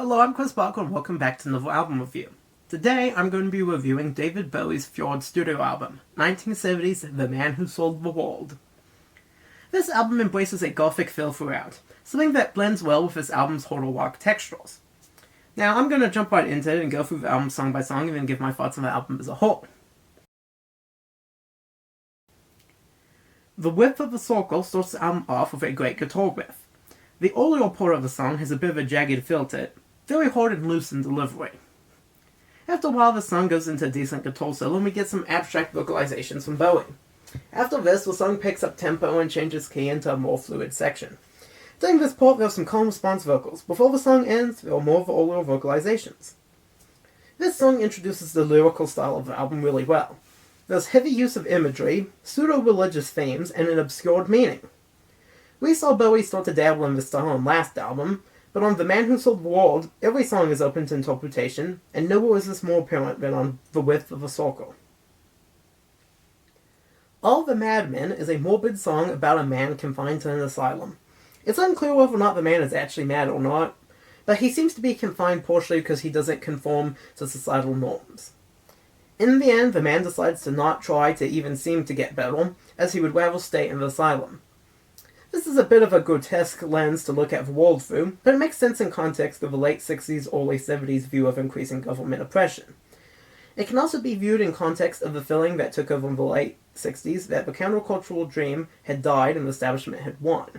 Hello, I'm Chris Barker and welcome back to another album review. Today I'm going to be reviewing David Bowie's Fjord studio album, 1970's The Man Who Sold the World. This album embraces a gothic feel throughout, something that blends well with this album's horror rock textures. Now I'm going to jump right into it and go through the album song by song and then give my thoughts on the album as a whole. The Width of a Circle starts the album off with a great guitar riff. The earlier part of the song has a bit of a jagged feel to it, very hard and loose in delivery. After a while, the song goes into a decent guitar solo and we get some abstract vocalizations from Bowie. After this, the song picks up tempo and changes key into a more fluid section. During this part, there are some calm response vocals. Before the song ends, there are more of the earlier vocalizations. This song introduces the lyrical style of the album really well. There's heavy use of imagery, pseudo-religious themes, and an obscured meaning. We saw Bowie start to dabble in this style on last album, but on The Man Who Sold the World, every song is open to interpretation, and nowhere is this more apparent than on The Width of a Circle. All the Madmen is a morbid song about a man confined to an asylum. It's unclear whether or not the man is actually mad or not, but he seems to be confined partially because he doesn't conform to societal norms. In the end, the man decides to not try to even seem to get better, as he would rather stay in the asylum. This is a bit of a grotesque lens to look at the world through, but it makes sense in context of the late 60s, early 70s view of increasing government oppression. It can also be viewed in context of the feeling that took over in the late 60s that the countercultural dream had died and the establishment had won.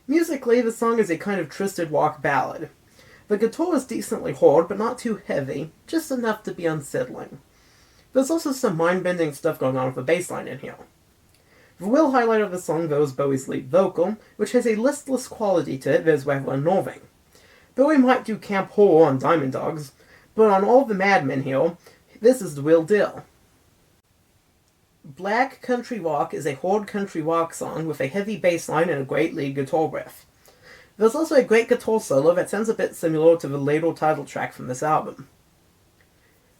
Musically, the song is a kind of twisted rock ballad. The guitar is decently hard, but not too heavy, just enough to be unsettling. There's also some mind-bending stuff going on with the bass line in here. The real highlight of the song, though, is Bowie's lead vocal, which has a listless quality to it that is rather unnerving. Bowie might do camp horror on Diamond Dogs, but on all the Madmen here, this is the real deal. Black Country Rock is a hard country rock song with a heavy bass line and a great lead guitar riff. There's also a great guitar solo that sounds a bit similar to the later title track from this album.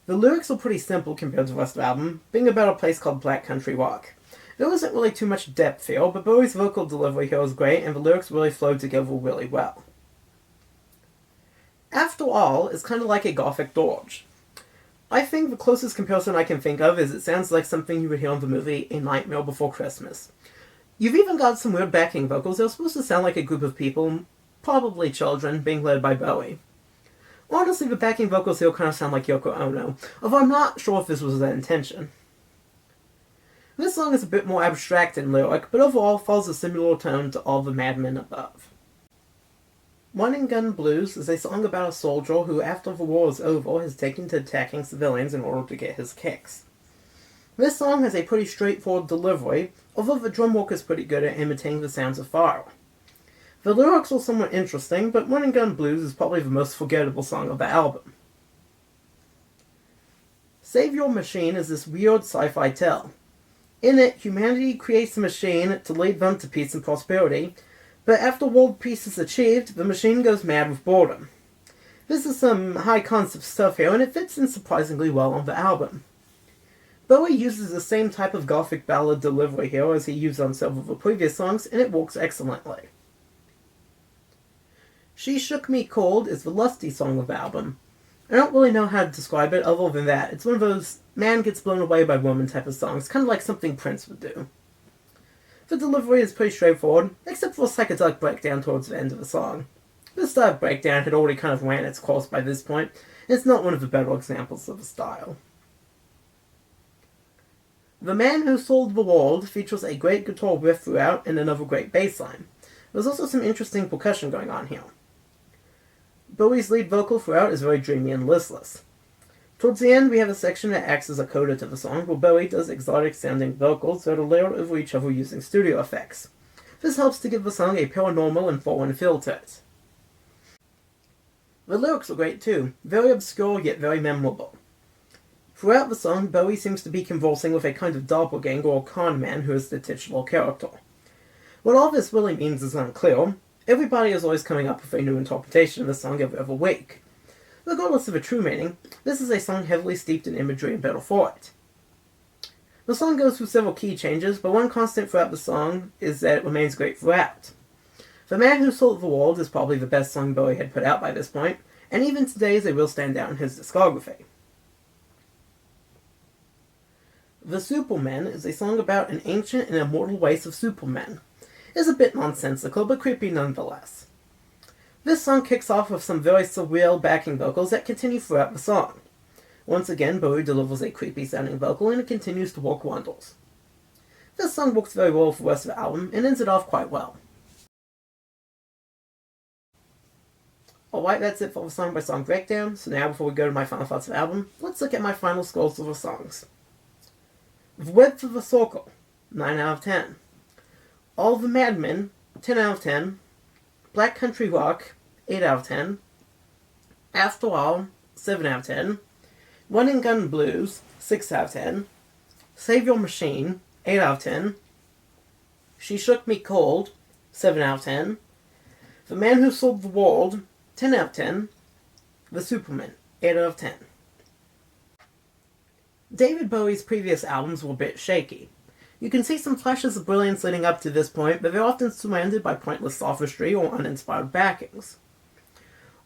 The lyrics are pretty simple compared to the rest of the album, being about a place called Black Country Rock. There isn't really too much depth here, but Bowie's vocal delivery here is great, and the lyrics really flow together really well. After All is kind of like a gothic dirge. I think the closest comparison I can think of is it sounds like something you would hear in the movie A Nightmare Before Christmas. You've even got some weird backing vocals that are supposed to sound like a group of people, probably children, being led by Bowie. Honestly, the backing vocals here kind of sound like Yoko Ono, although I'm not sure if this was their intention. This song is a bit more abstract in lyric, but overall follows a similar tone to all the Madmen above. Running Gun Blues is a song about a soldier who, after the war is over, has taken to attacking civilians in order to get his kicks. This song has a pretty straightforward delivery, although the drum work is pretty good at imitating the sounds of fire. The lyrics are somewhat interesting, but Running Gun Blues is probably the most forgettable song of the album. Save Your Machine is this weird sci-fi tale. In it, humanity creates a machine to lead them to peace and prosperity, but after world peace is achieved, the machine goes mad with boredom. This is some high-concept stuff here, and it fits in surprisingly well on the album. Bowie uses the same type of gothic ballad delivery here as he used on several of the previous songs, and it works excellently. She Shook Me Cold is the lusty song of the album. I don't really know how to describe it other than that. It's one of those man gets blown away by woman type of songs, kind of like something Prince would do. The delivery is pretty straightforward, except for a psychedelic breakdown towards the end of the song. This style of breakdown had already kind of ran its course by this point, and it's not one of the better examples of the style. The Man Who Sold the World features a great guitar riff throughout and another great bass line. There's also some interesting percussion going on here. Bowie's lead vocal throughout is very dreamy and listless. Towards the end, we have a section that acts as a coda to the song, where Bowie does exotic-sounding vocals that are layered over each other using studio effects. This helps to give the song a paranormal and foreign feel to it. The lyrics are great too, very obscure yet very memorable. Throughout the song, Bowie seems to be conversing with a kind of doppelganger or con man who is the titular character. What all this really means is unclear. Everybody is always coming up with a new interpretation of the song every other week. Regardless of a true meaning, this is a song heavily steeped in imagery and better for it. The song goes through several key changes, but one constant throughout the song is that it remains great throughout. The Man Who Sold the World is probably the best song Bowie had put out by this point, and even today they will stand out in his discography. The Supermen is a song about an ancient and immortal race of supermen. It is a bit nonsensical, but creepy nonetheless. This song kicks off with some very surreal backing vocals that continue throughout the song. Once again, Bowie delivers a creepy sounding vocal and it continues to work wonders. This song works very well for the rest of the album and ends it off quite well. Alright, that's it for the song by song breakdown, so now before we go to my final thoughts of the album, let's look at my final scores of the songs. The Width of the Circle, 9 out of 10. All the Madmen, 10 out of 10. Black Country Rock, 8 out of 10. After All, 7 out of 10. Running Gun Blues, 6 out of 10. Save Your Machine, 8 out of 10. She Shook Me Cold, 7 out of 10. The Man Who Sold the World, 10 out of 10. The Supermen, 8 out of 10. David Bowie's previous albums were a bit shaky. You can see some flashes of brilliance leading up to this point, but they're often surrounded by pointless sophistry or uninspired backings.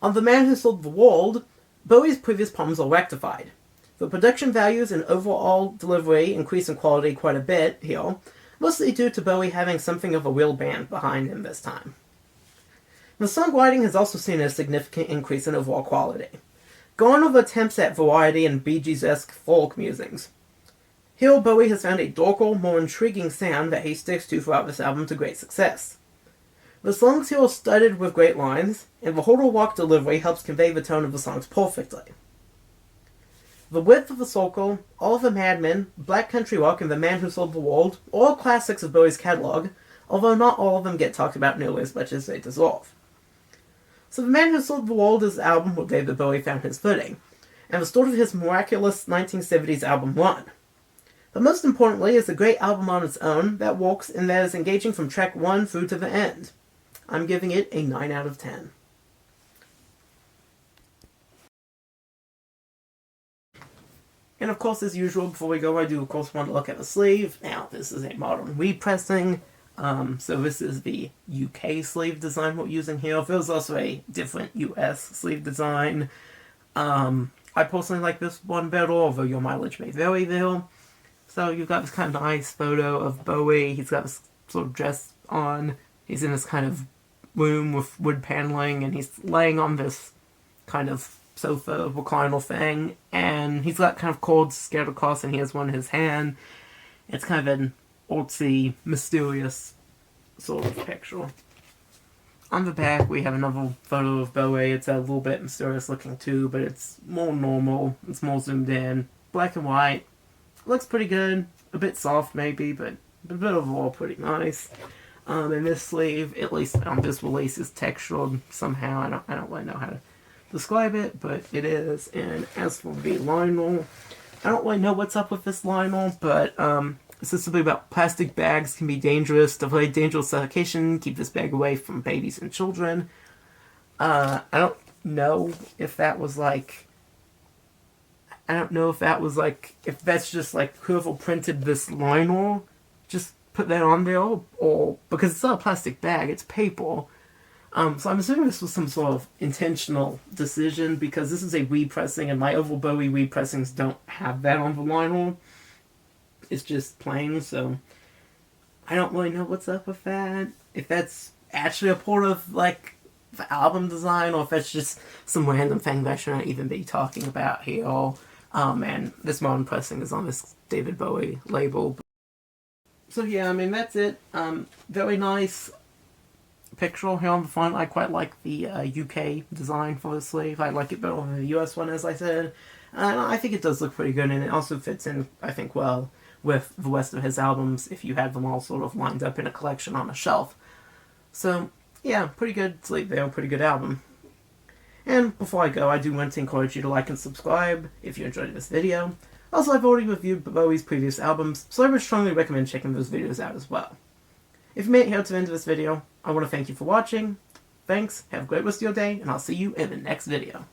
On The Man Who Sold the World, Bowie's previous problems are rectified. The production values and overall delivery increase in quality quite a bit here, mostly due to Bowie having something of a real band behind him this time. The songwriting has also seen a significant increase in overall quality. Gone are the attempts at variety and Bee Gees-esque folk musings. Here, Bowie has found a darker, more intriguing sound that he sticks to throughout this album to great success. The songs here are studded with great lines, and the Hodel Walk delivery helps convey the tone of the songs perfectly. The Width of the Circle, All of the Madmen, Black Country Rock, and The Man Who Sold the World are all classics of Bowie's catalog, although not all of them get talked about nearly as much as they deserve. So The Man Who Sold the World is the album where David Bowie found his footing, and the start of his miraculous 1970s album run. But most importantly, it's a great album on its own that works and that is engaging from track 1 through to the end. I'm giving it a 9 out of 10. And of course, as usual, before we go, I do of course want to look at the sleeve. Now, this is a modern repressing. So this is the UK sleeve design we're using here. There's also a different US sleeve design. I personally like this one better, although your mileage may vary there. So you've got this kind of nice photo of Bowie. He's got this sort of dress on. He's in this kind of room with wood paneling, and he's laying on this kind of sofa recliner thing, and he's got kind of cords scattered across, and he has one in his hand. It's kind of an artsy, mysterious sort of picture. On the back, we have another photo of Bowie. It's a little bit mysterious looking too, but it's more normal. It's more zoomed in. Black and white. Looks pretty good. A bit soft maybe, but overall pretty nice. And this sleeve, at least on this release, is textured somehow. I don't really know how to describe it, but it is. And as for the liner, I don't really know what's up with this liner, but it's just something about plastic bags can be dangerous. To avoid dangerous suffocation, keep this bag away from babies and children. I don't know if that was like... if that's just like whoever printed this liner just put that on there, or because it's not a plastic bag, it's paper. So I'm assuming this was some sort of intentional decision, because this is a repressing, and my Oval Bowie repressings don't have that on the liner. It's just plain, so I don't really know what's up with that. If that's actually a part of, like, the album design, or if it's just some random thing that I shouldn't even be talking about here. And this modern pressing is on this David Bowie label. So yeah, I mean, that's it. Very nice picture here on the front. I quite like the UK design for the sleeve. I like it better than the US one, as I said. And I think it does look pretty good, and it also fits in, I think, well with the rest of his albums if you had them all sort of lined up in a collection on a shelf. So, yeah, pretty good sleeve there, pretty good album. And before I go, I do want to encourage you to like and subscribe if you enjoyed this video. Also, I've already reviewed Bowie's previous albums, so I would strongly recommend checking those videos out as well. If you made it here to the end of this video, I want to thank you for watching. Thanks, have a great rest of your day, and I'll see you in the next video.